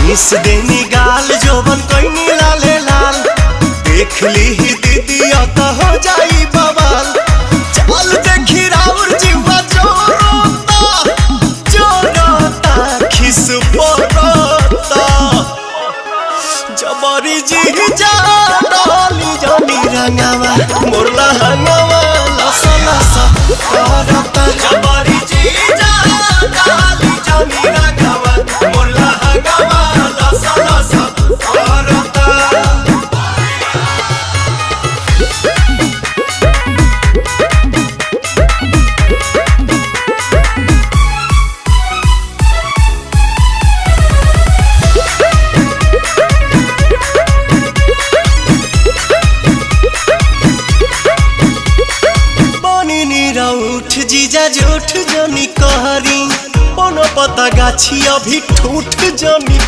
Miss देनी गाल जोबन कोई लाले लाल देख ली ही दीदी तो हो जाई बवाल। चल देखी राउर जीवा जोरोता खिस पोरोता जबरी जी जा डाली जमी रंगावा मोरला हंगावा लसा लसा करता जबरी जी जा डाली जमी रंगावा मोरला हंगावा लसा लसा करता। उठ जीजा जूठ जनी कहरी पन पता गाछी अभी ठूठ जनी।